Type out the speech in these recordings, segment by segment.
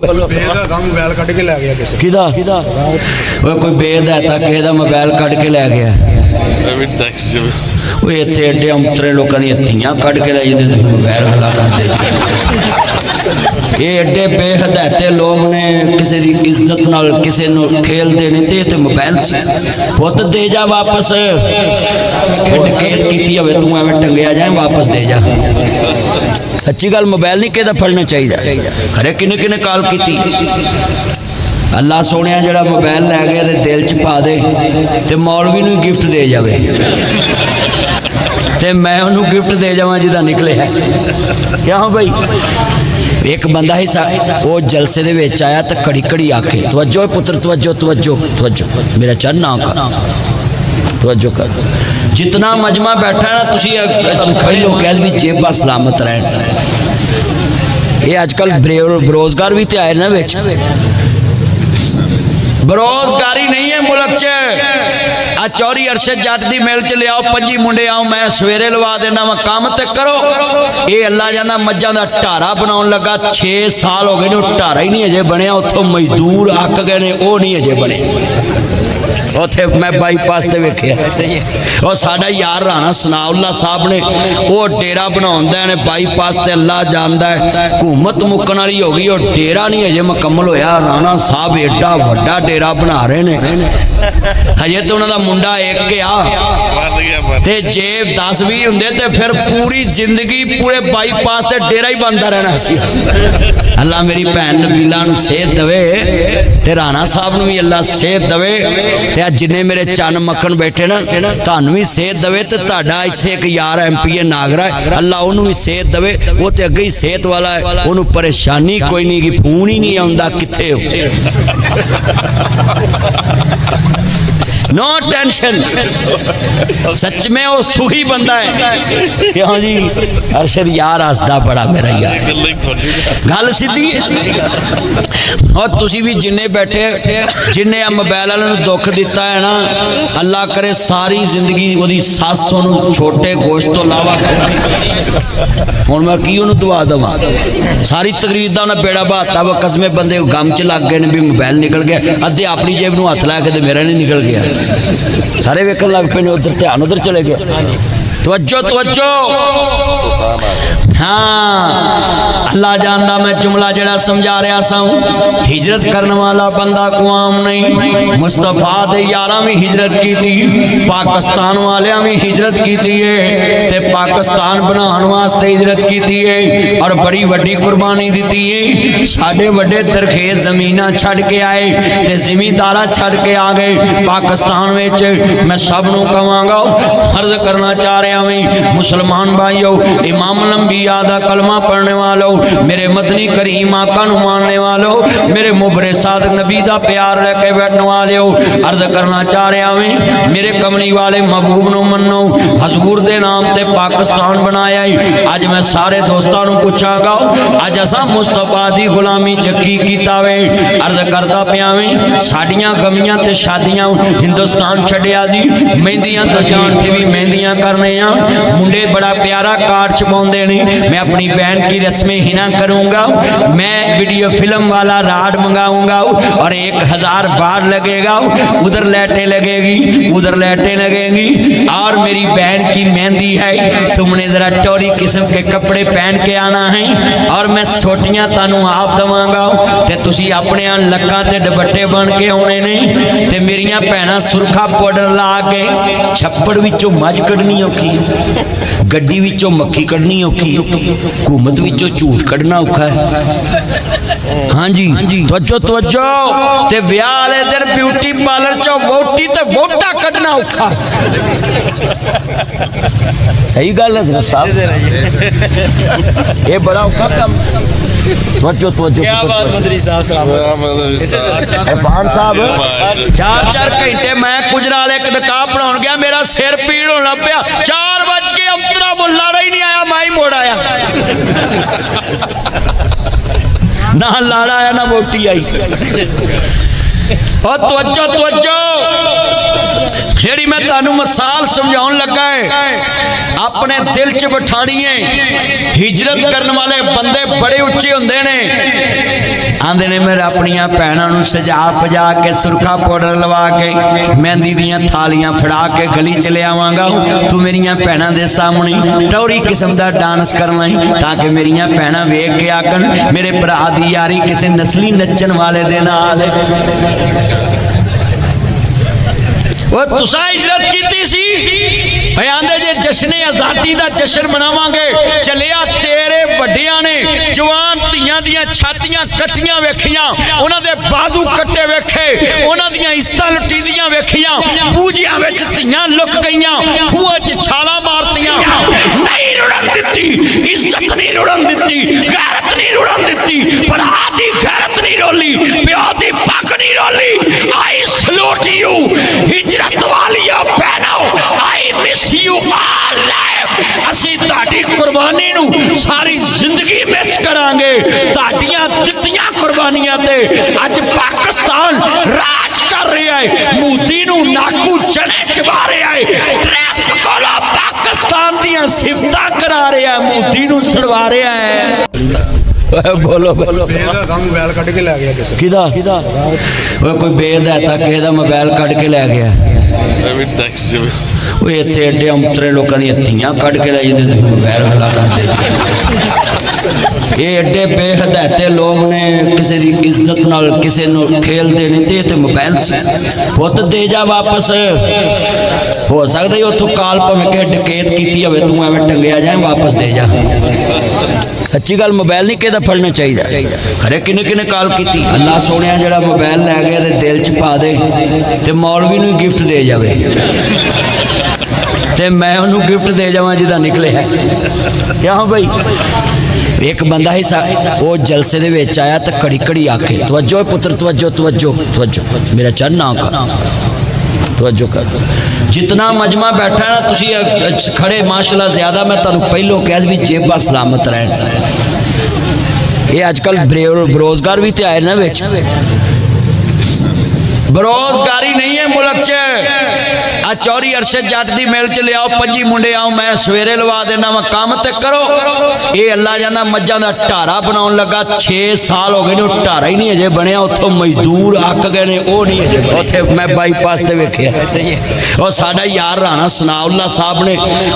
Mobile cut के लै गया किसी किदा कोई बेहदायता किसी का मोबाइल कट के लै गया इतने एडे अंतरे लोगों दी धीयां कट के लै जाते मोबाइल गला करते ये एडे बेहदायते लोग ने किसी की इज्जत नाल किसी नूं खेलते नहीं तो मोबाइल पुत दे जा वापस खेत की होवे तू एवें टंगया जाए वापस दे जा सच्ची गल मोबाइल नहीं किसी फड़ना चाहिए खरे किने किने कॉल की अल्लाह सोने जड़ा मोबाइल लै गया तो दिल च पा दे ते मौलवी नूं गिफ्ट दे जावे ते मैं उन्होंने गिफ्ट दे जावां जिदा निकले है क्यों भाई एक बंदा ही वो जलसे दे विच आया तो घड़ी घड़ी आके तवज्जो पुत्र तवज्जो तवज्जो तवज्जो मेरा चर ना कर तवज्जो कर जितना मजमा बैठा ना तुसी कई लोग कह भी जेबा सलामत रहन ये अजकल बेरोजगार भी तो आए ना विच बेरोजगारी नहीं है मुल्क च आ चौरी अरशद जट दी मिल च ले आओ 25 मुंडे आओ मैं सवेरे लवा देना वा काम ते करो ये अल्लाह जाना मज्जां दा ढारा बनाउण लगा 6 साल हो गए ने ढारा ही नहीं अजे बनया उत्थों मजदूर अक गए ने वो नहीं अजे बने उत्थे मैं बाईपास ते वेखिया और साडा यार राणा सनाउल्ला साहब ने वो डेरा बनाउंदा ने बाईपास ते अल्लाह जानदा है हुकूमत मुक्कण वाली हो गई और डेरा नहीं अजे मुकम्मल होया राणा साहब एडा वड्डा डेरा बना रहे ने हजे तो उन्होंने मुंडा एक आ ते जे 10-20 हुंदे ते फिर पूरी जिंदगी पूरे बाईपास ते डेरा ही बनता रहना सी अल्लाह मेरी भैन नबीला नूं सेहत दवे ते राणा साहब नूं भी अल्लाह सेहत दवे ते जिन्ने मेरे चन मक्खन बैठे ना तुहानूं भी सेहत दवे ते तुहाडा इत्थे एक यार MP नागरा अल्लाह उन्होंने भी सेहत दवे वो तो अगे ही सेहत वाला है उन्होंने परेशानी कोई नहीं कि फोन ही नहीं आउंदा कित्थे हो नो टेंशन सच में वो सुखी बंदा है क्यों जी अरशद यार हसदा बड़ा मेरा यार गल सीधी और तुसी भी जिन्ने बैठे जिन्ने मोबाइल वाले नूं दुख दिता है ना अल्लाह करे सारी जिंदगी वो सस छोटे गोश्त तो इलावा हुण मैं की उन्होंने दुआ देवां सारी तकरीर का उन्हें बेड़ा बहाता व कसमे बंदे गम च लग गए भी मोबाइल निकल गया अद्धे अपनी जेब नूं हथ ला के मेरा नहीं निकल गया सारे वेखन लग पे उधर ध्यान उधर चले गए तवज्जो तवज्जो हाँ अल्लाह जानदा मैं जुमला जड़ा समझा रहा सा हिजरत करने वाला बंदा कुआम नहीं मुस्तफा दे यारां भी हिजरत की थी पाकिस्तान वालियां भी हिजरत की थी ते पाकिस्तान बनाने वास्ते हिजरत की थी और बड़ी वड्डी कुर्बानी दी है साडे वड्डे दरखेज जमीनां छड़ के आए ते जिमींदारा छड़ के आ गए पाकिस्तान विच मैं सब नूं कहांगा अर्ज करना चाह रहा हूं मुसलमान भाइयों इमाम लंबिया दा कलमा पढ़ने वालों मेरे मदनी करीम आका नूं मानने वालों मेरे मुबरे सादिक नबी दा प्यार लेके बैठने वालों अर्ज करना चाह रहा हूं मेरे कमली वाले महबूब नूं मन्नो हजूर दे नाम ते पाकिस्तान बनाया है अज मैं सारे दोस्तां नूं पुछांगा अज असां मुस्तफा दी गुलामी चक्की कीता वे अर्ज करदा पिया वे साडियां गमियां ते शादियां हिंदुस्तान छड्डिया जी मेहंदियां दशान ते भी मेहंदियां करने मुंडे बड़ा प्यारा कार्ड छपाउंदे ने मैं अपनी बहन की रस्में हिना करूंगा मैं वीडियो फिल्म वाला राड मंगाऊंगा और 1000 बार लगेगा उधर लाइटें लगेगी उधर लाइटें लगेंगी और मेरी बहन की मेहंदी है तुमने जरा टोरी किस्म के कपड़े पहन के आना है और मैं सोटियां तानू आप दवांगा ते तुसी अपने लक्कां ते दुपट्टे बन के आने ने ते मेरियां भैणां सुरखा पाउडर ला के छप्पड़ विचों मज कढनी औखी गड्डी विचों मक्खी कढनी औखी हुकूमत विचों झूठ कढ़ना औखा है हाँ जी तवज्जो तवज्जो ते विआह वाले दिन ब्यूटी पार्लर चो वोटी ते वोटा कढ़ना औखा सही गल है साहब ये बड़ा औखा काम तवज्जो तवज्जो क्या बात मंत्री साहब इरफान साहब 4-4 घंटे मैं गुजराले एक नकाब बनाउण गया मेरा सिर पीड़ होण लग पिया 4 बज के अंतरा लाड़ा ही नहीं आया मैं ही मोड़ आया ना लाड़ा आया ना वोटी आई और तवज्जो तवज्जो जेड़ी मैं तुहानू मिसाल समझाउण लगा है अपने दिल च बिठानी है। हिजरत करने वाले बंदे बड़े उच्चे हुंदे ने, आंदे ने मेरे अपनियां भैणां नू सजा फजा के सुरखा पाउडर लवा के मेहंदी दियां थालियां फड़ा के गली च ले आवांगा, तू मेरियां भैणां दे सामने टौरी किस्म दा डांस करना है ताकि मेरियां भैणां वेख के आखन मेरे भरा दी यारी किसी नस्ली नच्चण वाले दे नाल। वो तुसा हिजरत कीती सी, आंदे जे जश्न आजादी दा जश्न मनावांगे, चलिया तेरे वड्डियां ने जवान धीयां दियां छातियां कट्टियां वेखियां, उन्हां दे बाजू कट्टे वेखे, उन्हां दियां इज्जतां लुटीदियां वेखियां, पूजियां विच धीयां लुक गईयां, खूह च छालां मारतियां, नहीं रुड़न दित्ती, इज्जत नहीं रुड़न दित्ती, गैरत नहीं रुड़न दित्ती, भरा दी गैरत नहीं रोली, प्यो दी पग नहीं रोली। आई सलूट यू हिजरत वालिया भैणो, I miss you all life. असी ताड़ी कुर्बानी नू सारी जिंदगी मिस करांगे, ताड़ियां दित्तियां कुर्बानियां ते अज पाकिस्तान राज कर रहा है, मोदी नू नाकू चने चबा रहा है, ट्रैप कोला पाकिस्तान दियां सिफतां करा रहा है, मोदी नू छड़वा रहा है। बोलो बोलो मोबाइल कट के लै गया किदा किदा कोई बेहदा किसी का मोबाइल कट के लै गया, इतने एडे अंतरे लोगों दी धीयां कट के लै जाते मोबाइल हला करते, ये एडे बेहदायते लोग ने किसी की इज्जत नाल किसी नूं खेलते नहीं तो मोबाइल पुत दे जा वापस। हो सकता है उतों काल भावें कि डकैत की हो तू एवं टंगया जाए वापस दे जा। सच्ची गल मोबाइल नहीं किसी फड़ना चाहिए, खरे किने किने कॉल की अल्लाह सोने जरा मोबाइल लै गया तो दिल च पा दे तो मौलवी नूं गिफ्ट दे जाए तो मैं उन्होंने गिफ्ट दे जावा जिदा निकले है क्या भाई। एक बंदा ही वो जलसे दे विच आया तो घड़ी घड़ी आके तवज्जो पुत्र तवज्जो तवज्जो तवज्जो मेरा चर ना कर तवज्जो कर। जितना मजमा बैठा है ना तुसी खड़े माशाल्लाह ज्यादा, मैं तुहानू पहलों कह भी जेबा सलामत रहन। ये अजकल बेरोजगार भी तो आए ना विच, बेरोजगारी नहीं है मुल्क च। आ चौरी अरशद जट दी मिल च लियाओ 25 मुंडे आओ, मैं सवेरे लवा देना वा काम ते करो। ये अल्लाह जाना मज्जां दा ढारा बनाउण लगा, 6 साल हो गए ने ढारा ही नहीं अजे बनया, उत्थों मजदूर आक गए ने वो नहीं अजे उत्थे मैं बाईपास ते वेखिया। और साडा यार राणा सनाउल्ला साहब ने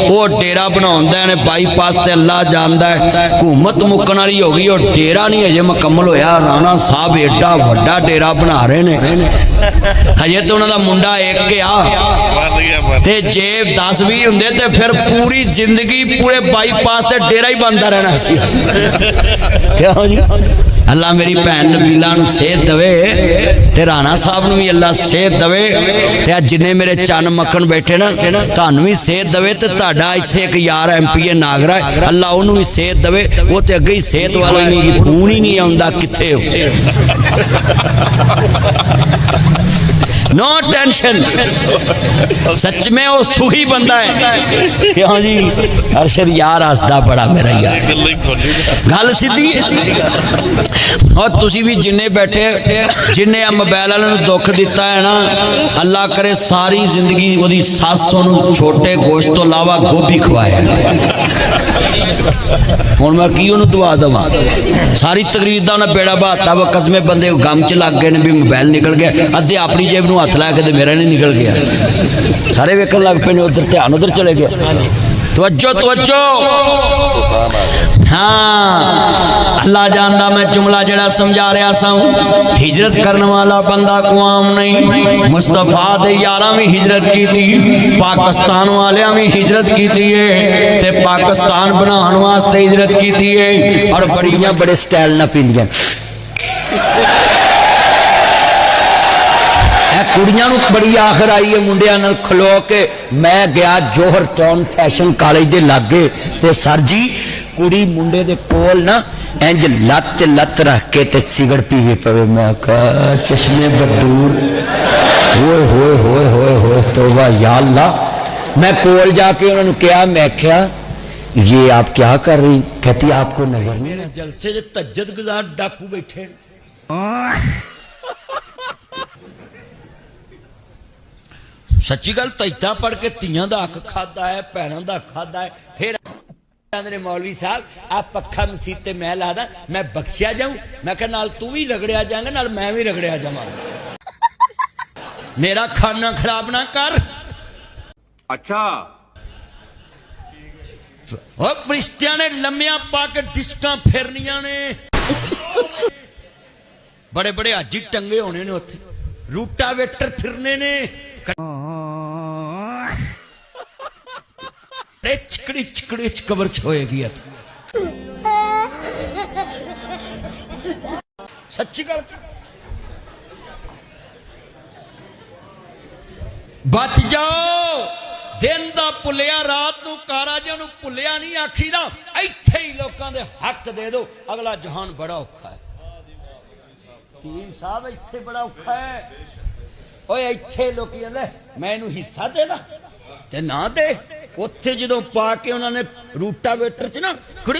वो डेरा बनाउंदा ने बाईपास ते, अल्लाह जानदा है हुकूमत मुक्कण वाली हो गई, और डेरा नहीं अजे मुकम्मल होया। राणा साहब एडा वड्डा डेरा बना रहे ने, हजे तो उन्होंने मुंडा एक आ ते जे 10-20 हुंदे ते फिर पूरी जिंदगी पूरे बाईपास ते डेरा ही बनता रहना सी। क्यों जी अल्लाह मेरी भैन नबीला नूं सेहत दवे ते राणा साहब नूं भी अल्लाह सेहत दवे ते जिन्ने मेरे चन मक्खन बैठे ना तुहानूं भी सेहत दवे ते तुहाडा इत्थे एक यार MP नागरा अल्लाह उहनूं भी सेहत दवे। वो ते अगे ही सेहत वाला नहीं, फोन ही नहीं आउंदा कित्थे नो टेंशन। सच में वो सूही बंदा है। क्यों जी अरशद यार हसदा बड़ा मेरा यार, गल सीधी। और तुसी भी जिन्ने बैठे जिन्ने मोबाइल वाले नूं दुख दिता है ना, अल्लाह करे सारी जिंदगी वो सस नूं छोटे गोश्त तो इलावा गोभी खवाए। हुण मैं की उन्होंने दुआ देवां, सारी तकरीर का उन्हें बेड़ा बहाता व कसमे बंदे गम च लग गए भी मोबाइल निकल गया, अद्धे अपनी जेब नूं हथ ला के मेरा नहीं निकल गया, सारे वेखण लग पे उधर ध्यान उधर चले गया। तवज्जो तवज्जो। हाँ अल्लाह जानदा मैं जुमला जड़ा समझा रहा सा, हिजरत करने वाला बंदा को आम नहीं। मुस्तफा दे यारां भी हिजरत की थी, पाकिस्तान वालियां भी हिजरत की थी ते पाकिस्तान बनाने वास्ते हिजरत की थी। और बड़ियां बड़े स्टाइल ना पींदियां कुड़ियां नूं बड़ी आखिर आई है मुंडियां नाल खलो के। मैं गया जोहर टाउन फैशन कॉलेज दे लागे ते सर जी कुड़ी मुंडे दे कोल ना इंज लत लत रख के ते सिगड़ पीवे पवे। मैं कहा चश्मे बदूर होए होए होए होए होए तौबा या अल्लाह। मैं कोल जाके उन्होंने कहा, मैं क्या ये आप क्या कर रही? कहती आपको नजर नहीं रहा जलसे जो तज्जद गुजार डाकू बैठे। सच्ची गल तैता पढ़ के धीआं दा हक खादा है, भैणां दा खादा है। फिर ने मौलवी साहब आ पक्खा मसीत ते मैं ला दा, मैं बख्शिया जाऊं। मैं कहा नाल तू भी रगड़िया जाएगा, नाल मैं भी रगड़िया जावांगा। मेरा खाना खराब ना कर। अच्छा फरिश्तियां ने लम्मिया पा के डिस्कां फेरनियां ने। बड़े बड़े हाजी टंगे होने ने उत्थे, रूटावेटर फिरने ने। चिकड़ी चिकड़ी कबर होएगी। सच्ची गल बच जाओ। दिन दा भुलिया रात नूं कारा जे उहनूं भुलिया नहीं आखीदा। इत्थे ही लोकां दे हक दे दो, अगला जहान बड़ा औखा है। हकीम साहब इत्थे बड़ा औखा है। ओए इत्थे लोकी कहंदे मैं इहनूं हिस्सा देना ते ना दे। उत्थे जदों पा के उन्होंने रूटावेटर च ना खड़ी